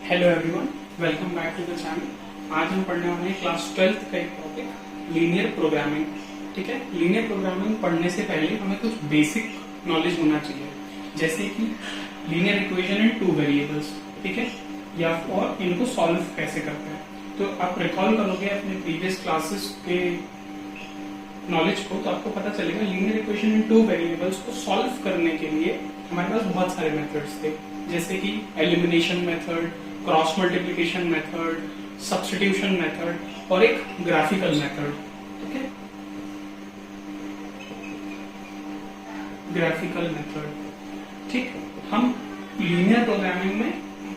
Hello everyone, welcome back to the channel. आज हम पढ़ने वाले हैं क्लास 12th का एक टॉपिक लीनियर प्रोग्रामिंग। ठीक है, लीनियर प्रोग्रामिंग पढ़ने से पहले हमें कुछ बेसिक नॉलेज होना चाहिए, जैसे कि linear equation in two variables. ठीक है, या और इनको सॉल्व कैसे करते हैं। तो आप रिकॉल करोगे अपने प्रीवियस क्लासेस के नॉलेज को, तो आपको पता चलेगा linear equation in two variables को सॉल्व करने के लिए हमारे पास बहुत सारे मेथड्स थे, जैसे कि elimination method, cross multiplication method, substitution method और एक ग्राफिकल मेथड। ठीक है, ग्राफिकल मेथड। ठीक, हम लीनियर प्रोग्रामिंग में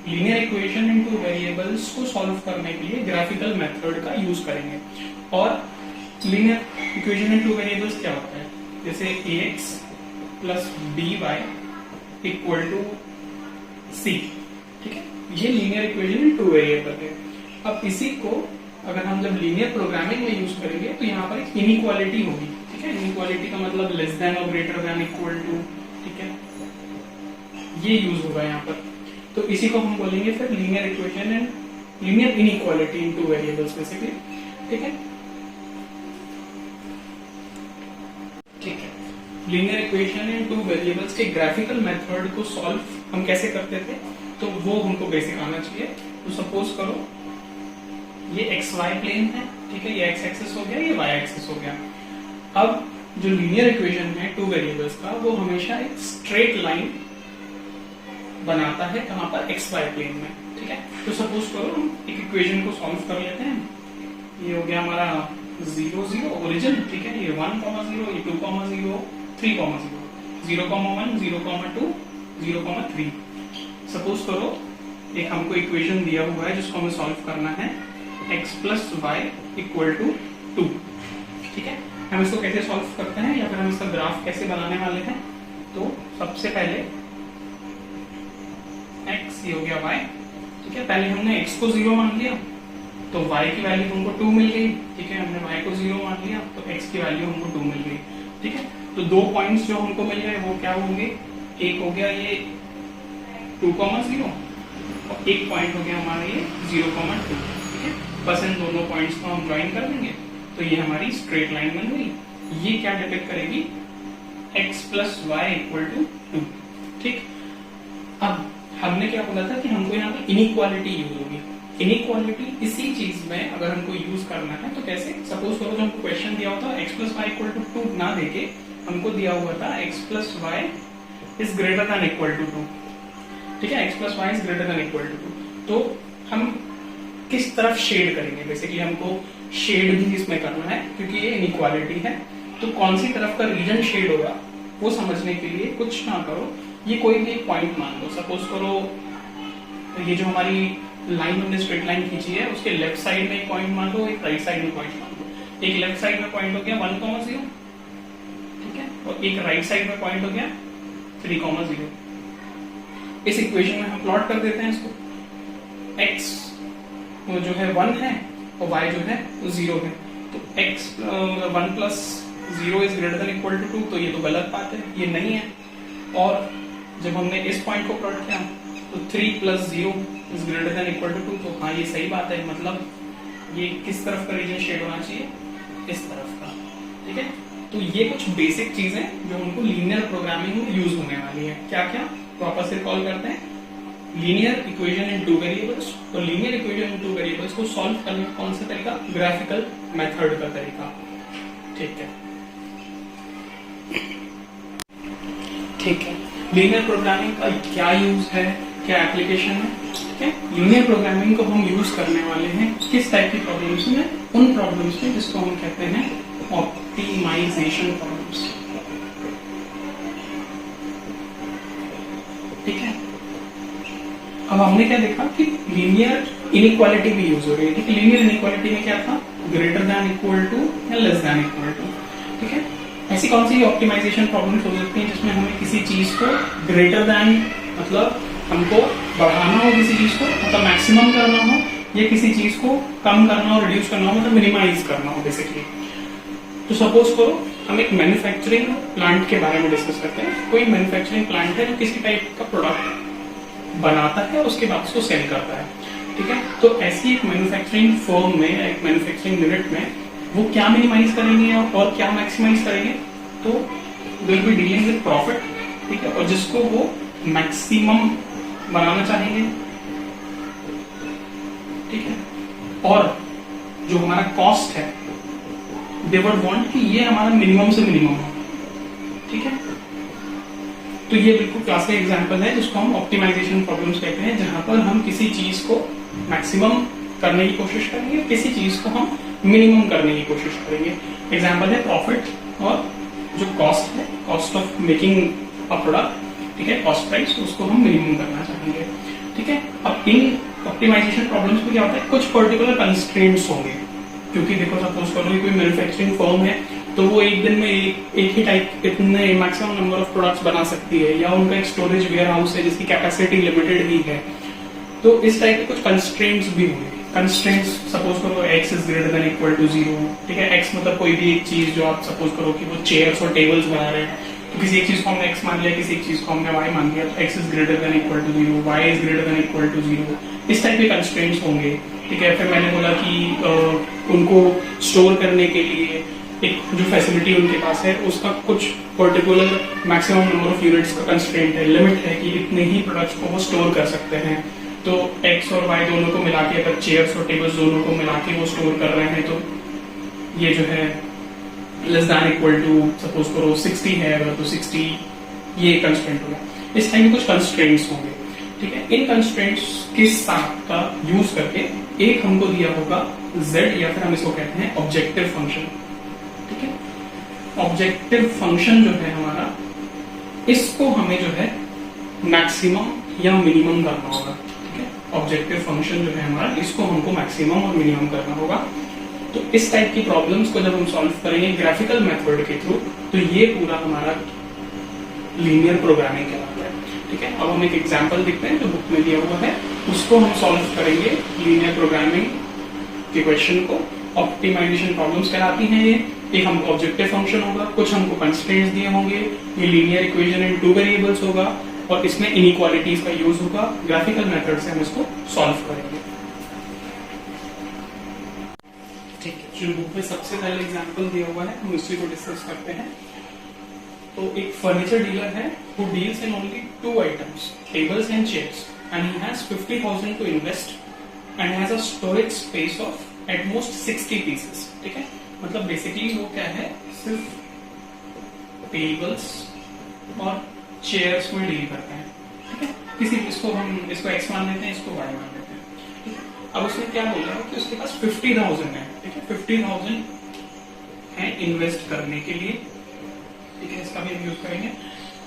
linear equation in two variables को सॉल्व करने के लिए ग्राफिकल मेथड का यूज करेंगे। और linear equation in two variables क्या होता है, जैसे ax plus by equal to c। ठीक है, ये linear equation in two variable है। अब इसी को अगर हम जब लीनियर प्रोग्रामिंग में यूज करेंगे तो यहाँ पर एक इनइक्वालिटी होगी। ठीक है, इनइक्वालिटी का मतलब लेस देन और ग्रेटर देन इक्वल टू। ठीक है, ये यूज होगा यहाँ पर। तो इसी को हम बोलेंगे फिर linear equation and linear inequality in two variables basically. ठीक है, ठीक है, linear equation in two variables के ग्राफिकल मेथड को सॉल्व हम कैसे करते थे, तो वो हमको बेसिक आना चाहिए। तो सपोज करो ये एक्स वाई प्लेन है। ठीक है, ये एक्स एक्सिस हो गया, ये वाई एक्सिस हो गया। अब जो लीनियर इक्वेशन है टू वेरिएबल्स का, वो हमेशा एक स्ट्रेट लाइन बनाता है कहां पर, एक्स वाई प्लेन में। ठीक है, तो सपोज करो हम एक इक्वेशन को सॉल्व कर लेते हैं। ये हो गया हमारा 0 0 ओरिजिन। ठीक है, ये 1 0, ये 2 0, 3 0, 0 1, 0 2, 0 3। सपोज करो एक हमको इक्वेशन दिया हुआ है जिसको हमें सॉल्व करना है, x plus Y equal to 2। ठीक है, हम इसको कैसे सॉल्व करते हैं या फिर हम इसका ग्राफ कैसे बनाने वाले हैं। तो सबसे पहले x ये हो गया y। ठीक है, पहले हमने x को 0 मान लिया तो y की वैल्यू हमको 2 मिल गई। ठीक है, हमने y को 0 मान लिया तो x की वैल्यू हमको 2 मिल गई। ठीक है, तो दो पॉइंट्स जो हमको मिल गए वो क्या होंगे, एक हो गया ये 2 0 और एक पॉइंट हो गया हमारा ये 0 2। ठीक है, बस इन दोनों पॉइंट्स को हम ज्वाइन कर देंगे तो ये हमारी स्ट्रेट लाइन बन गई। ये क्या डिपेक्ट करेगी, x plus Y equal to 2। ठीक, अब हमने क्या बोला था कि हमको यहाँ पे इनइक्वालिटी यूज होगी। इनइक्वालिटी इसी चीज में अगर हमको यूज करना है तो कैसे, सपोज करो जो हमको क्वेश्चन दिया होता है x plus Y equal to 2 ना देके हमको दिया हुआ था x plus Y is greater than equal to 2। ठीक है, x plus Y is greater than equal to 2। तो हम किस तरफ शेड करेंगे, बेसिकली हमको शेड भी इसमें करना है क्योंकि ये इनइक्वालिटी है। तो कौन सी तरफ का रीजन शेड होगा वो समझने के लिए कुछ ना करो, ये कोई भी एक पॉइंट मान लो। सपोज करो ये जो हमारी लाइन हमने स्ट्रेट लाइन खींची है उसके लेफ्ट साइड में एक पॉइंट मान लो, एक राइट साइड में पॉइंट मान लो। एक लेफ्ट साइड में पॉइंट हो गया 1 0। ठीक है, और एक राइट साइड में पॉइंट हो गया 3 0। इस इक्वेशन में हम प्लॉट कर देते हैं इसको। x वो जो है 1 है और y जो है वो 0 है। तो x 1 plus 0 is greater than equal to 2, तो ये तो गलत बात है, ये नहीं है। और जब हमने इस पॉइंट को प्लॉट किया तो 3 plus 0 is greater than equal to 2, तो हाँ ये सही बात है। मतलब ये किस तरफ का रीजन शेड होना चाहिए, इस तरफ का। ठीक है, तो ये कुछ बेसिक चीजें जो हमको लीनियर प्रोग्रामिंग में यूज होने वाली है। क्या क्या वापस से कॉल करते हैं, linear equation in two variables. तो linear equation in two variables को सॉल्व करने का कौन सा तरीका, ग्राफिकल मेथड का तरीका। ठीक है, ठीक है, लीनियर प्रोग्रामिंग का क्या यूज है, क्या एप्लीकेशन है। ठीक है, लीनियर प्रोग्रामिंग को हम यूज करने वाले हैं किस टाइप की प्रॉब्लम्स में, उन प्रॉब्लम्स में जिसको हम कहते हैं ऑप्टिमाइजेशन प्रॉब्लम्स। ठीक है, अब हमने क्या देखा कि लीनियर इनइक्वालिटी भी यूज हो रही है। ठीक है, लीनियर इनइक्वालिटी में क्या था, ग्रेटर देन इक्वल टू या लेस देन इक्वल टू। ठीक है, ऐसी कौन सी ऑप्टिमाइजेशन प्रॉब्लम्स हो सकती हैं जिसमें हमें किसी चीज को ग्रेटर देन मतलब हमको बढ़ाना हो, किसी चीज को मतलब मैक्सिमम करना हो, या किसी चीज को कम करना हो, रिड्यूस करना हो, मतलब मिनिमाइज करना हो बेसिकली। तो सपोज करो हम एक मैन्युफैक्चरिंग प्लांट के बारे में डिस्कस करते हैं। कोई मैन्युफैक्चरिंग प्लांट है जो किसी टाइप का प्रोडक्ट बनाता है और उसके बाद उसको सेल करता है, ठीक है। तो ऐसी एक मैन्युफैक्चरिंग फर्म में, एक मैन्युफैक्चरिंग यूनिट में वो क्या मिनिमाइज करेंगे और क्या मैक्सिमाइज करेंगे, तो they will be dealing with profit, ठीक है, और जिसको वो मैक्सिमम बनाना चाहेंगे, ठीक है। और जो हमारा कॉस्ट है, दे वुड वांट कि ये हमारा मिनिमम से मिनिमम हो, ठीक है। तो ये बिल्कुल क्लासिक एग्जांपल है जिसको हम ऑप्टिमाइजेशन प्रॉब्लम्स कहते हैं, जहां पर हम किसी चीज को मैक्सिमम करने की कोशिश करेंगे, किसी चीज को हम मिनिमम करने की कोशिश करेंगे। एग्जांपल है प्रॉफिट और जो कॉस्ट है, cost of making a product, ठीक है, कॉस्ट प्राइस, उसको हम मिनिमम करना चाहेंगे, ठीक है। अब इन ऑप्टिमाइजेशन प्रॉब्लम्स में क्या होता है, कुछ पर्टिकुलर कंस्ट्रेंट्स होंगे, क्योंकि देखो सपोज करो कोई मैन्युफैक्चरिंग फर्म है तो वो एक दिन में एक ही टाइप इतने मैक्सिमम नंबर ऑफ प्रोडक्ट्स बना सकती है, या उनका एक स्टोरेज वेयर हाउस है जिसकी कैपेसिटी लिमिटेड ही है, तो इस टाइप के कुछ कंस्ट्रेंट्स भी होंगे। कंस्ट्रेंट्स सपोज करो x is greater than equal to 0, ठीक है। x मतलब कोई भी एक चीज जो आप सपोज करो कि वो चेयर्स और टेबल्स बना रहे हैं, तो किसी एक चीज को हमने x मान लिया, किसी एक चीज को हमने y मान लिया, तो x is greater than equal to 0, y is greater than equal to 0, इस टाइप के कंस्ट्रेंट्स होंगे, ठीक है। फिर मैंने बोला कि उनको स्टोर करने के लिए एक जो फैसिलिटी उनके पास है उसका कुछ particular maximum number of units का कंस्ट्रेंट है, लिमिट है कि इतने ही प्रोडक्ट्स को वो स्टोर कर सकते हैं। तो x और y दोनों को मिला के, अगर चेयर्स और टेबल्स दोनों को मिला के वो स्टोर कर रहे हैं, तो ये जो है less than equal to suppose करो 60 है अगर, तो 60 ये कंस्ट्रेंट होगा। इस टाइप के कुछ कंस्ट्रेंट्स होंगे, ठीक है। इन कंस्ट्रेंट्स के साथ का यूज करके एक हमको दिया होगा z, या फिर हम इसको कहते हैं ऑब्जेक्टिव फंक्शन, ठीक है। ऑब्जेक्टिव फंक्शन जो है हमारा, इसको हमें जो है मैक्सिमम या मिनिमम करना होगा, ठीक है। ऑब्जेक्टिव फंक्शन जो है हमारा, इसको हमको मैक्सिमम और मिनिमम करना होगा। तो इस टाइप की प्रॉब्लम्स को जब हम सॉल्व करेंगे ग्राफिकल मेथड के थ्रू, तो ये पूरा हमारा लीनियर प्रोग्रामिंग कहलाता है, ठीक है। अब हम एक एग्जांपल देखते हैं जो बुक में दिया हुआ है, उसको हम सॉल्व करेंगे लीनियर प्रोग्रामिंग के क्वेश्चन को। ऑप्टिमाइजेशन प्रॉब्लम्स कहलाती हैं ये। एक हमको ऑब्जेक्टिव फंक्शन होगा, कुछ हमको कंस्ट्रेंट्स दिए होंगे, ये लीनियर इक्वेशन इन 2 वेरिएबल्स होगा, और इसमें इनइक्वालिटीज का यूज होगा। ग्राफिकल मेथड से हम इसको सॉल्व करेंगे, ठीक है। जो बुक में सबसे पहले एग्जांपल दिया हुआ है, हम उसी को डिस्कस करते हैं। तो एक फर्नीचर डीलर है who deals in only 2 items, tables and chairs, and he has 50,000 to invest and has a storage space of at most 60 pieces, ठीक है। मतलब बेसिकली वो क्या है, सिर्फ टेबल्स और चेयर्स में डील करते हैं, ठीक है। किसी इसको x मान लेते हैं, इसको y मान लेते हैं, ठीक है। अब उसने क्या बोला है कि उसके पास 50,000 है, ठीक है। 50,000 है इन्वेस्ट करने के लिए, ठीक है, इसका भी हम यूज करेंगे।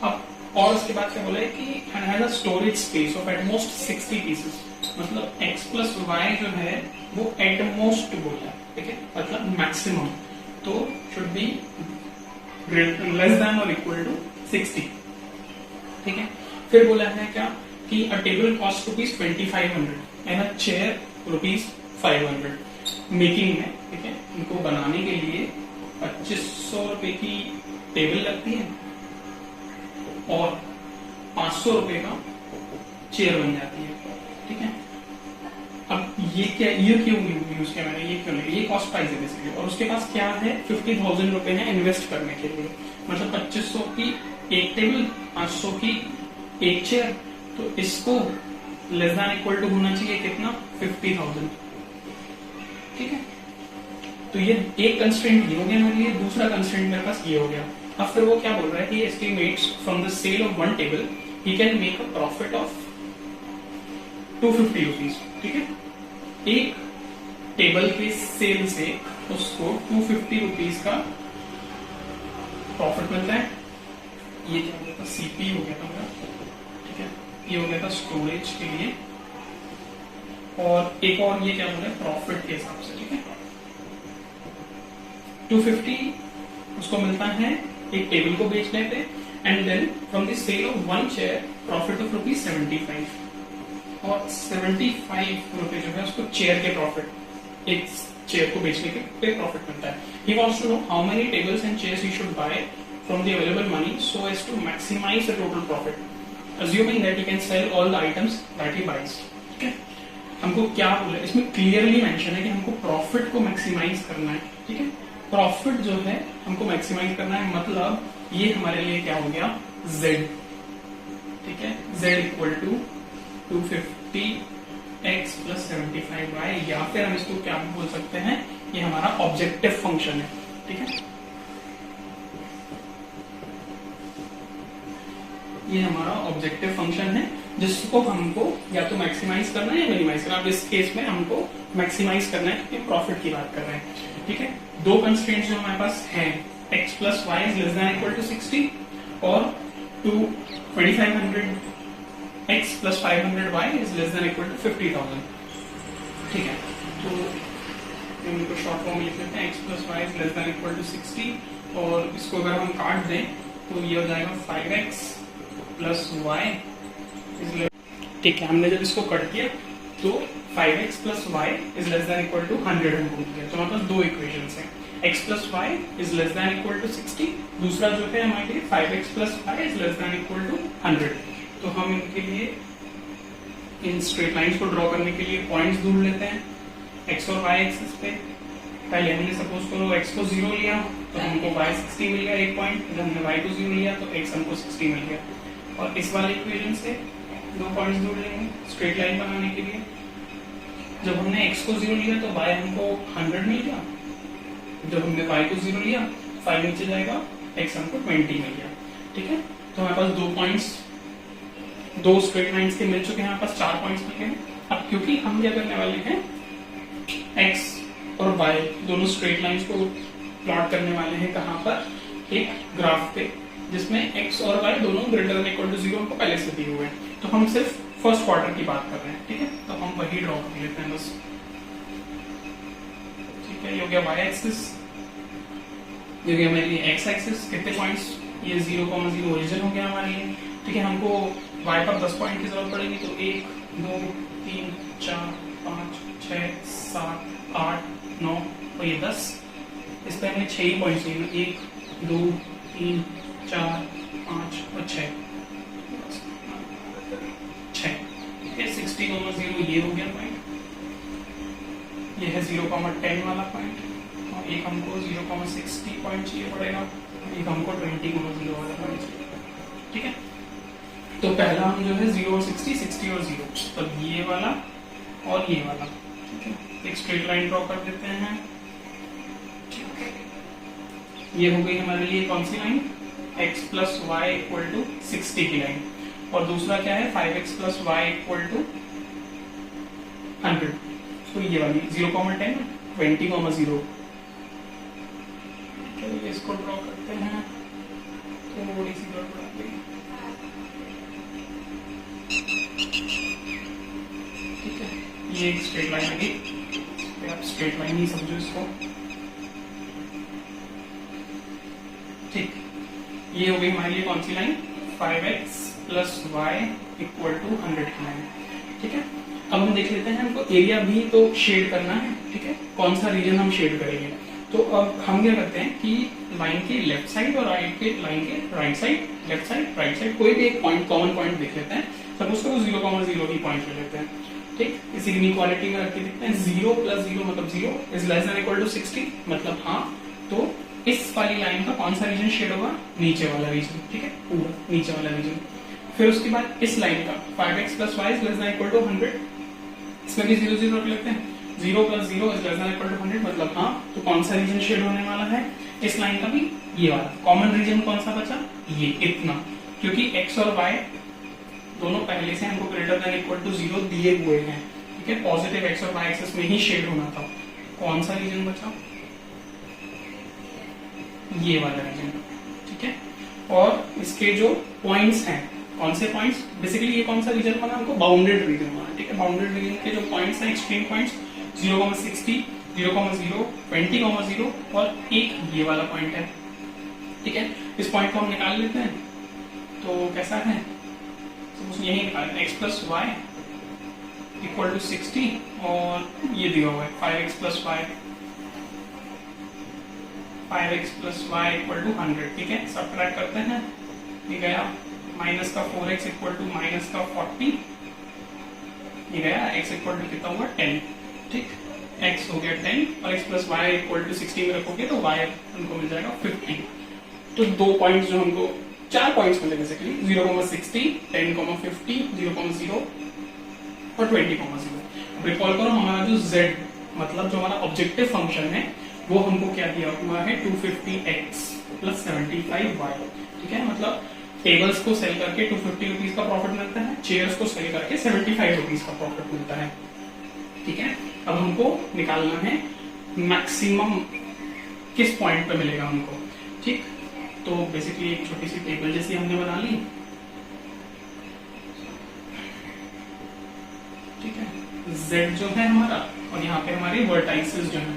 अब और उसके बाद क्या बोला है कि has a storage space of at most 60 pieces, मतलब x प्लस y जो है वो एट मोस्ट बोला है, ठीक है, मतलब मैक्सिमम, तो शुड बी लेस देन और इक्वल टू 60, ठीक है। फिर बोला है क्या कि अ table cost ₹2500 and a chair ₹500 making में, ठीक है। इनको बनाने के लिए 2500 रुपए की टेबल लगती है और 500 रुपए का चेयर बन जाती है, ठीक है। अब ये क्यों यूज किया मैंने, ये क्यों नहीं, ये कॉस्ट प्राइस है बेसिकली, और उसके पास क्या है 50,000 रुपए है इन्वेस्ट करने के लिए, मतलब 2500 की एक टेबल, 500 की एक चेयर, तो इसको लेस देन इक्वल टू होना चाहिए कितना, 50,000, ठीक है। तो ये एक कंस्ट्रेंट ये हो गया मेरे लिए, दूसरा कंस्ट्रेंट मेरे पास ये हो गया। अब फिर वो क्या बोल रहा है कि estimates from the sale of 1 table he can make a profit of 250 rupees, ठीक है। एक टेबल के सेल से उसको 250 रुपीज का प्रॉफिट मिलता है। ये क्या हो गया था, सीपी हो गया था मेरा, ठीक है। ये हो गया था स्टोरेज के लिए, और एक और ये क्या हो गया प्रॉफिट के हिसाब से, ठीक है। 250 उसको मिलता है एक टेबल को बेचने पे, and then from the sale of 1 chair profit of ₹75, और 75 रुपए जो है उसको चेयर के प्रॉफिट, एक चेयर को बेचने के पे प्रॉफिट मिलता है। He wants to know how many tables and chairs he should buy from the available money so as to maximise the total profit. assuming that he can sell all the items that he buys. ठीक है, हमको क्या बोला इसमें clearly mention है कि हमको profit को मैक्सिमाइज करना है. ठीक है, प्रॉफिट जो है हमको मैक्सिमाइज करना है, मतलब ये हमारे लिए क्या हो गया z. ठीक है, z equal to 250x plus 75y, या फिर हम इसको क्या बोल सकते हैं, ये हमारा ऑब्जेक्टिव फंक्शन है. ठीक है, ये हमारा ऑब्जेक्टिव फंक्शन है जिसको हमको या तो मैक्सिमाइज करना है या मिनिमाइज करना है. अब इस केस में हमको मैक्सिमाइज करना है क्योंकि प्रॉफिट की बात कर रहे हैं. ठीक है, दो कंस्ट्रेंट्स जो हमारे पास हैं, x plus Y is less than equal to 60 और 2500 x plus 500 y is less than equal to 50,000. ठीक है, तो इनको शॉर्ट फॉर्म में लिख लेते हैं, x plus Y is less than equal to 60 और इसको अगर हम काट दें तो ये हो जाएगा 5x प्लस वाई. ठीक है, हमने जब इसको कट किया तो 5x plus Y is less than equal to 100 हमको मिल गया. तो हमारे पास दो इक्वेशंस हैं, x plus Y is less than equal to 60, दूसरा जो है हमारे लिए 5x plus Y is less than equal to 100. तो हम इनके लिए इन स्ट्रेट लाइंस को ड्रॉ करने के लिए पॉइंट्स ढूंढ लेते हैं x और y एक्सिस पे. पहले हमने सपोज करो x को 0 लिया तो हमको y 60 मिल गया एक पॉइंट, जब हमने y को 0 लिया तो x हमको 60 मिल गया. और इस वाले इक्वेशन से दो पॉइंट्स ढूंढ लेंगे स्ट्रेट लाइन बनाने के लिए. जब हमने x को 0 लिया तो y हमको 100 मिल गया, जब हमने y को 0 लिया 5 नीचे जाएगा, x हमको 20 मिल गया. ठीक है, तो हमारे पास दो पॉइंट्स, दो स्ट्रेट लाइंस के मिल चुके हैं, हमारे पास 4 पॉइंट्स मिल गए हैं. अब क्योंकि हम क्या करने वाले हैं, x और y दोनों स्ट्रेट लाइंस को प्लॉट करने वाले हैं कहाँ पर, एक ग्राफ पे जिसमें x और y दोनों ग्रेटर देन इक्वल टू 0 हमको पहले से दिए हुए हैं. तो हम सिर्फ फर्स्ट क्वार्टर की बात कर रहे हैं. ठीक है, तो हम वही ड्रॉ कर लेते हैं बस. ठीक है, ये हो गया y एक्सिस, ये हो गया हमारे लिए x एक्सिस. कितने पॉइंट्स, ये 0,0 ओरिजिन हो गया हमारे लिए. ठीक है, हमको y पर 10 पॉइंट की जरूरत पड़ेगी, तो 1 2 3 4 5 6 7 8 9 और ये 10. इस पर हमें 6 ही पॉइंट्स चाहिए, 1 2 3 4 5 और 6. 60,0 ये हो गया पॉइंट, ये है 0,10 वाला पॉइंट, और एक हमको 0,60 पॉइंट चाहिए पड़ेगा, एक हमको 20,0 वाला पॉइंट चाहिए. ठीक है, तो पहला हम जो है 0 और 60, 60 और 0, तो ये वाला और ये वाला. ठीक है, एक स्ट्रेट लाइन ड्रॉ कर देते हैं. ये हो गई हमारे लिए कौन सी line, x plus Y equal to 60 की लाइन, और दूसरा क्या है 5x plus Y equal to 100. तो ये वाली 0,10 20,0. चलिए इसको ड्रॉ करते हैं, थोड़ी सी गड़बड़ आ गई. ठीक है, ये एक स्ट्रेट लाइन आ गई, आप स्ट्रेट लाइन ही समझो इसको. ठीक, ये हो गई हमारे लिए कौन सी line, 5x plus Y equal to 100 की लाइन. ठीक है, अब हम देख लेते हैं, हमको एरिया भी तो शेड करना है. ठीक है, कौन सा रीजन हम शेड करेंगे. तो अब हम क्या करते हैं कि लाइन के लेफ्ट साइड और लाइन के right side, left side right side कोई भी एक पॉइंट, कॉमन पॉइंट देख लेते हैं. सपोज करो 0,0 ही पॉइंट ले लेते हैं. ठीक, इसी इनइक्वालिटी में रख के देखते हैं, 0 प्लस 0 मतलब 0 is less than equal to 60, मतलब हाँ, तो इस वाली लाइन का कौन सा रीजन शेड होगा, नीचे वाला रीजन. ठीक है, पूरा नीचे वाला रीजन. फिर उसके बाद इस लाइन का 5x plus Y is less than equal to 100, इसमें भी 0 0 रख लेते हैं. 0 plus 0 is less than equal to 100, मतलब हाँ, तो कौन सा रीजन शेड होने वाला है, इस लाइन का भी ये वाला. कॉमन रीजन कौन सा बचा, ये इतना, क्योंकि x और y दोनों पहले से हमको ग्रेटर देन इक्वल टू 0 दिए हुए हैं. ठीक है, पॉजिटिव x और y एक्सिस में ही शेड होना था. कौन सा रीजन बचा, ये वाला रीजन. ठीक है, और इसके जो पॉइंट्स हैं, कौन से पॉइंट्स, बेसिकली ये कौन सा रीजन बना, हमको बाउंडेड रीजन बना. ठीक है, बाउंडेड रीजन के जो पॉइंट्स हैं, एक्सट्रीम पॉइंट्स 0,60, 0,0, 20,0 और एक ये वाला पॉइंट है. ठीक है, इस पॉइंट को हम निकाल लेते हैं. तो कैसा है, तो यही निकालें, x plus Y equal to 60 और ये दिया हुआ है 5x plus Y, 5x plus Y equal to 100. ठीक है, सब्ट्रैक्ट करते हैं, ये गया माइनस का 4x इक्वल टू माइनस का 40, ये गया x इक्वल टू कितना हुआ 10, ठीक, x हो गया 10 और x plus Y equal to 60 में रखोगे तो y हमको मिल जाएगा 50। तो 2 पॉइंट्स जो हमको 4 पॉइंट्स मिले बेसिकली 0,60, 10,50, 0,0 और 20,0। रिकॉल करो हमारा जो z मतलब जो हमारा ऑब्जेक्टिव फंक्शन है वो हमको क्या दिया हुआ है 250x प्लस 75y, ठीक है, मतलब टेबल्स को सेल करके 250 रुपीज का प्रॉफिट मिलता है, चेयर्स को सेल करके 75 रुपीज का प्रॉफिट मिलता है, ठीक है। अब हमको निकालना है मैक्सिमम किस पॉइंट पे मिलेगा हमको, ठीक। तो बेसिकली एक छोटी सी टेबल जैसी हमने बना ली, ठीक है, z जो है हमारा और यहाँ पे हमारे वर्टाइसेस जो है,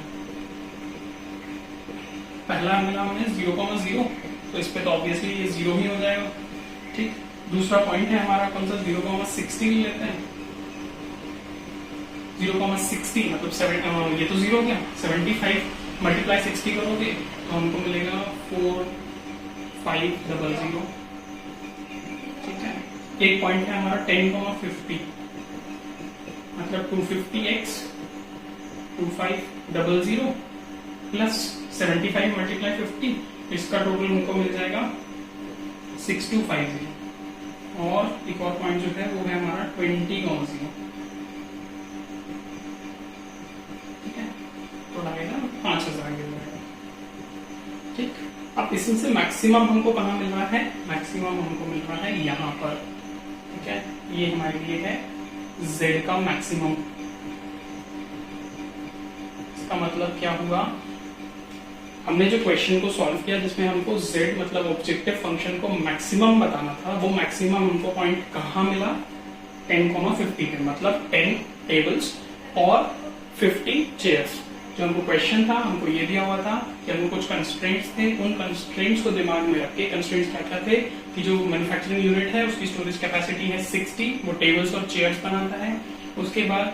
पहला मिला हमें 0,0, तो इस पे तो ऑब्वियसली ये 0 ही हो जाएगा, ठीक। दूसरा पॉइंट है हमारा कौन सा 0,60 लेते हैं, 0,60 मतलब ये तो 0 गया, 75 मल्टीप्लाई 60 करोगे तो हमको मिलेगा 4500, ठीक है। एक पॉइंट है हमारा 10,50 मतलब 250x 2500 प्लस 75 मल्टीप्लाई 50, इसका टोटल हमको मिल जाएगा 6250। और एक और पॉइंट जो है वो है हमारा 20,0, ठीक है, तो लगेगा 5000 मिल जाएगा, ठीक। अब इसमें से मैक्सिमम हमको कहाँ मिल रहा है, मैक्सिमम हमको मिल रहा है यहाँ पर, ठीक है, ये हमारे लिए है z का मैक्सिमम। इसका मतलब क्या हुआ, हमने जो क्वेश्चन को सॉल्व किया जिसमें हमको z मतलब ऑब्जेक्टिव फंक्शन को मैक्सिमम बताना था, वो मैक्सिमम हमको पॉइंट कहाँ मिला 10,50 पे, मतलब 10 टेबल्स और 50 चेयर्स। जो हमको क्वेश्चन था हमको ये दिया हुआ था कि हमको कुछ कंस्ट्रेंट्स थे, उन कंस्ट्रेंट्स को दिमाग में रख के, कंस्ट्रेंट्स क्या क्या थे कि जो मैन्युफैक्चरिंग यूनिट है उसकी स्टोरेज कैपेसिटी है 60, वो टेबल्स और चेयर्स बनाता है। उसके बाद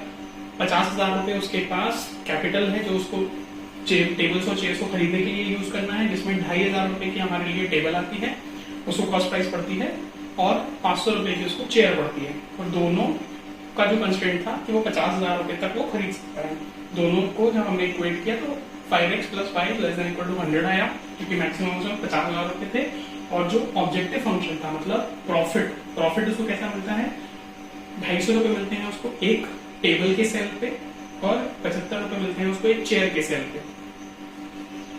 50,000 रुपए उसके पास कैपिटल है जो उसको टेबल्स और चेयर्स को खरीदने के लिए यूज करना है, जिसमें 2,500 रुपए की हमारे लिए टेबल आती है, उसको कॉस्ट प्राइस पड़ती है, और 500 रुपए की उसको चेयर पड़ती है। और दोनों का जो कंस्ट्रेंट था कि वो 50,000 रुपए तक वो खरीद सकता है। दोनों को जब हमने इक्वेट किया तो 5x plus 5 less than equal to 100 आया, क्योंकि मैक्सिमम उसमें 50,000 रुपए थे। और जो ऑब्जेक्टिव फंक्शन था मतलब प्रॉफिट उसको कैसा मिलता है, 250 रुपए मिलते हैं उसको एक टेबल के सेल पे और 75 रुपए मिलते हैं उसको एक चेयर के सेल पे।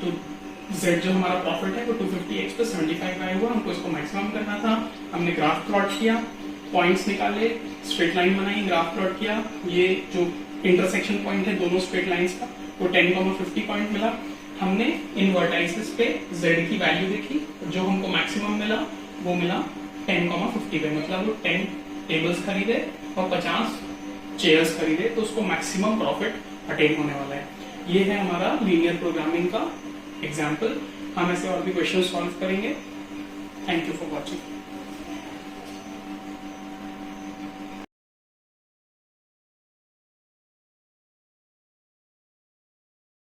तो z जो हमारा प्रॉफिट है वो 250x प्लस 75y हुआ, हमको इसको मैक्सिमम करना था। हमने ग्राफ प्लॉट किया, पॉइंट्स निकाले, स्ट्रेट लाइन बनाई, ग्राफ प्लॉट किया, ये जो इंटरसेक्शन पॉइंट है दोनों स्ट्रेट लाइंस का वो 10,50 पॉइंट मिला। हमने इन वर्टाइसेस पे z की वैल्यू देखी, जो हमको मैक्सिमम मिला वो मिला 10,50 पे, मतलब वो 10 टेबल्स खरीदे और 50 चेयर्स खरीदे, तो उसको मैक्सिमम प्रॉफिट अटेन होने वाला है। ये है हमारा लीनियर प्रोग्रामिंग का एग्जाम्पल। हम ऐसे और भी क्वेश्चन सॉल्व करेंगे। Thank you for watching.